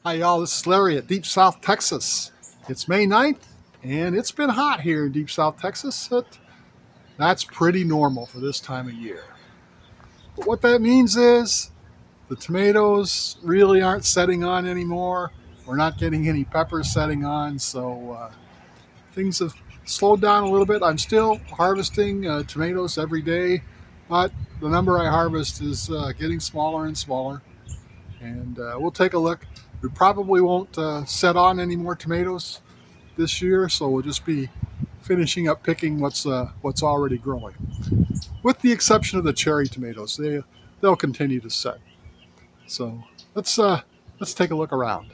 Hi y'all, this is Larry at Deep South Texas. It's May 9th and it's been hot here in Deep South Texas. That's pretty normal for this time of year. But what that means is the tomatoes really aren't setting on anymore. We're not getting any peppers setting on, so things have slowed down a little bit. I'm still harvesting tomatoes every day, but the number I harvest is getting smaller and smaller. And we'll take a look. We probably won't set on any more tomatoes this year, so we'll just be finishing up picking what's already growing. With the exception of the cherry tomatoes, they'll continue to set. So let's take a look around.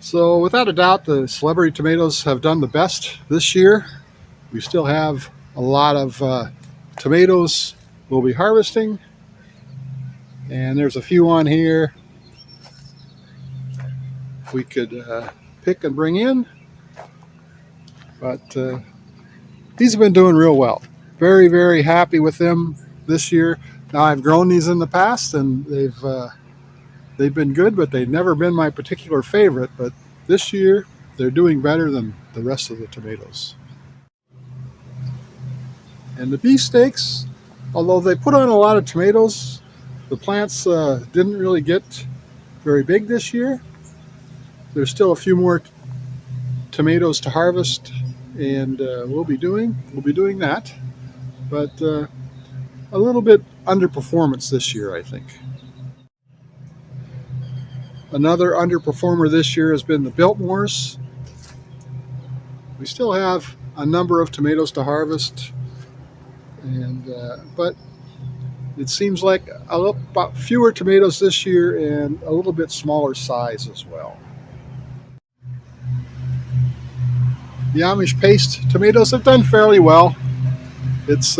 So without a doubt, the celebrity tomatoes have done the best this year. We still have a lot of tomatoes we'll be harvesting, and there's a few on here we could pick and bring in, but these have been doing real well. Very, very happy with them this year. Now, I've grown these in the past and they've been good, but they've never been my particular favorite. But this year they're doing better than the rest of the tomatoes. And the beefsteaks, although they put on a lot of tomatoes, the plants didn't really get very big this year. There's still a few more tomatoes to harvest, and we'll be doing that. But a little bit underperformance this year, I think. Another underperformer this year has been the Biltmores. We still have a number of tomatoes to harvest, and but it seems like about fewer tomatoes this year and a little bit smaller size as well. The Amish paste tomatoes have done fairly well. It's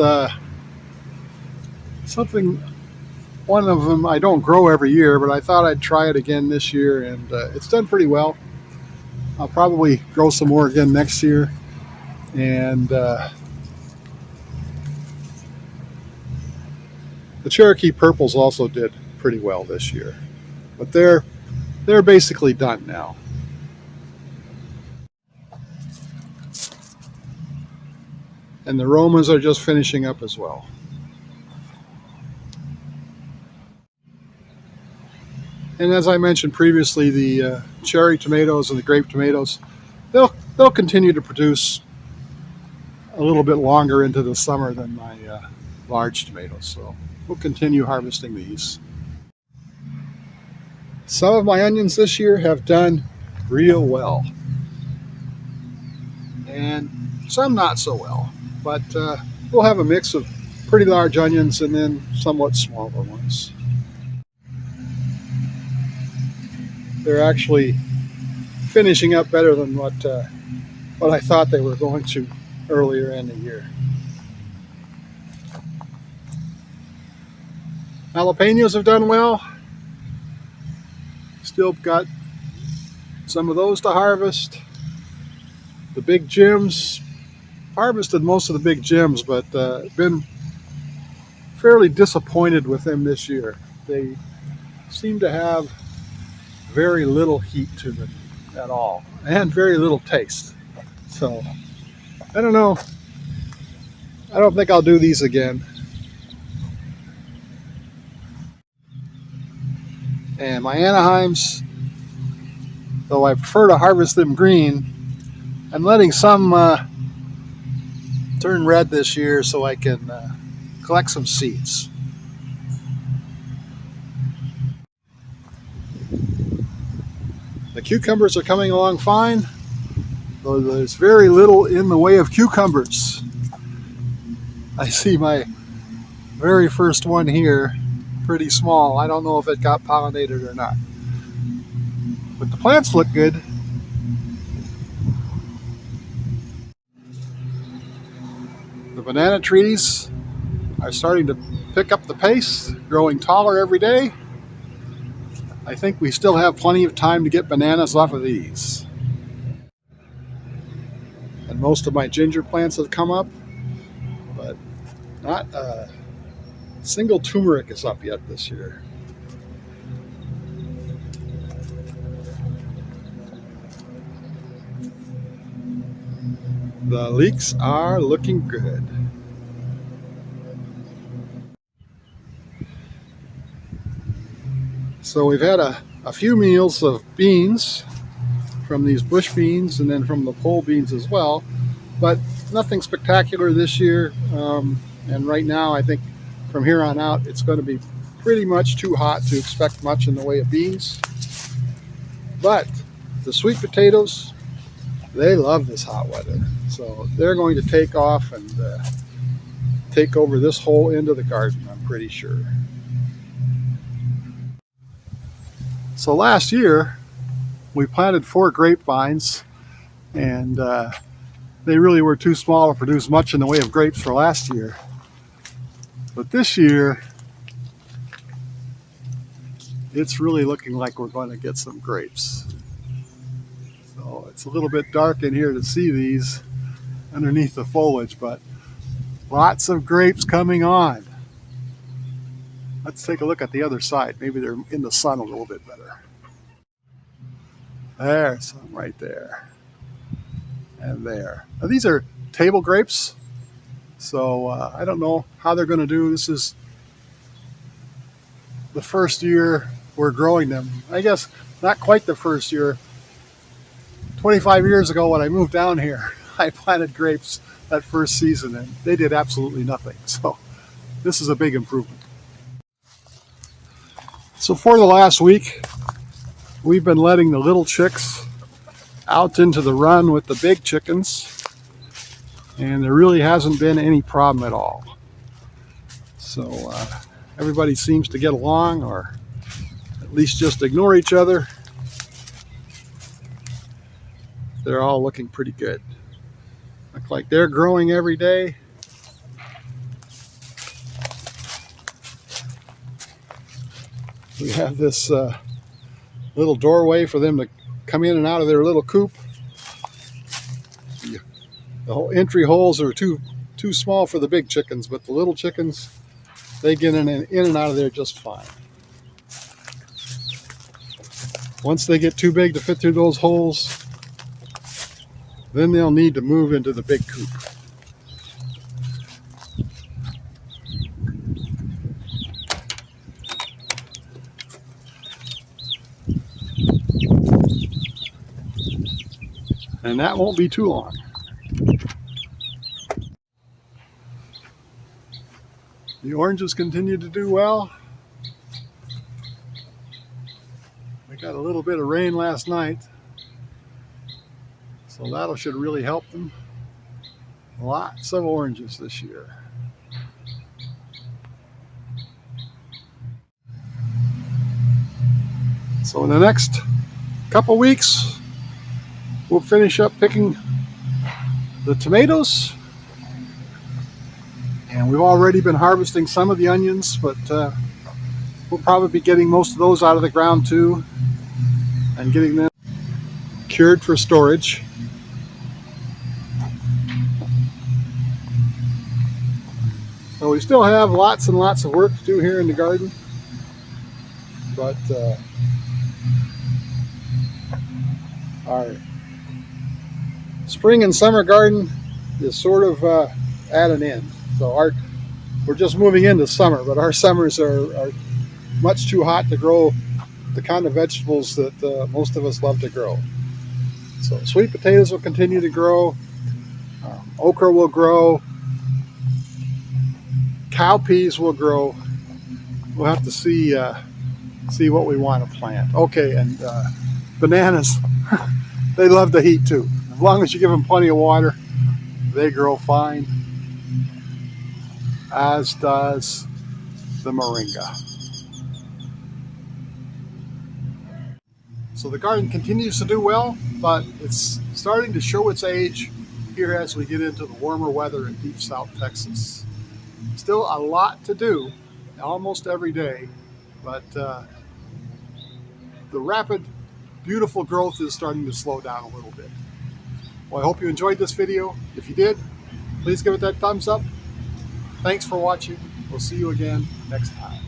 one of them I don't grow every year, but I thought I'd try it again this year, and it's done pretty well. I'll probably grow some more again next year. And the Cherokee purples also did pretty well this year, but they're basically done now. And the Romas are just finishing up as well. And as I mentioned previously, the cherry tomatoes and the grape tomatoes, they'll continue to produce a little bit longer into the summer than my large tomatoes. So we'll continue harvesting these. Some of my onions this year have done real well, and some not so well. But we'll have a mix of pretty large onions and then somewhat smaller ones. They're actually finishing up better than what I thought they were going to earlier in the year. Jalapenos have done well. Still got some of those to harvest. The big gems, harvested most of the big gems, but been fairly disappointed with them this year. They seem to have very little heat to them at all, and very little taste. So I don't know. I don't think I'll do these again. And my Anaheims, though I prefer to harvest them green, I'm letting some turn red this year so I can collect some seeds. The cucumbers are coming along fine, though there's very little in the way of cucumbers. I see my very first one here, pretty small. I don't know if it got pollinated or not. But the plants look good. The banana trees are starting to pick up the pace, growing taller every day. I think we still have plenty of time to get bananas off of these. And most of my ginger plants have come up, but not a single turmeric is up yet this year. The leeks are looking good. So we've had a few meals of beans from these bush beans and then from the pole beans as well, but nothing spectacular this year. And right now I think from here on out it's going to be pretty much too hot to expect much in the way of beans. But the sweet potatoes, they love this hot weather. So they're going to take off and take over this whole end of the garden, I'm pretty sure. So last year we planted 4 grapevines, and they really were too small to produce much in the way of grapes for last year. But this year it's really looking like we're going to get some grapes. So it's a little bit dark in here to see these underneath the foliage, but lots of grapes coming on. Let's take a look at the other side. Maybe they're in the sun a little bit better. There's some right there. And there. Now these are table grapes, so I don't know how they're going to do. This is the first year we're growing them. I guess not quite the first year. 25 years ago when I moved down here, I planted grapes that first season and they did absolutely nothing. So this is a big improvement. So for the last week, we've been letting the little chicks out into the run with the big chickens, and there really hasn't been any problem at all. So everybody seems to get along, or at least just ignore each other. They're all looking pretty good. Look like they're growing every day. We have this little doorway for them to come in and out of their little coop. The whole entry holes are too small for the big chickens, but the little chickens, they get in and out of there just fine. Once they get too big to fit through those holes, then they'll need to move into the big coop. And that won't be too long. The oranges continue to do well. We got a little bit of rain last night, so that should really help them. Lots of oranges this year. So in the next couple weeks, we'll finish up picking the tomatoes, and we've already been harvesting some of the onions, but we'll probably be getting most of those out of the ground too and getting them cured for storage. So we still have lots and lots of work to do here in the garden, but our spring and summer garden is sort of at an end. So we're just moving into summer, but our summers are much too hot to grow the kind of vegetables that most of us love to grow. So sweet potatoes will continue to grow, okra will grow, cowpeas will grow. We'll have to see what we want to plant. Okay, and bananas, they love the heat too. As long as you give them plenty of water, they grow fine, as does the moringa. So the garden continues to do well, but it's starting to show its age here as we get into the warmer weather in deep South Texas. Still a lot to do almost every day, but the rapid, beautiful growth is starting to slow down a little bit. Well, I hope you enjoyed this video. If you did, please give it that thumbs up. Thanks for watching. We'll see you again next time.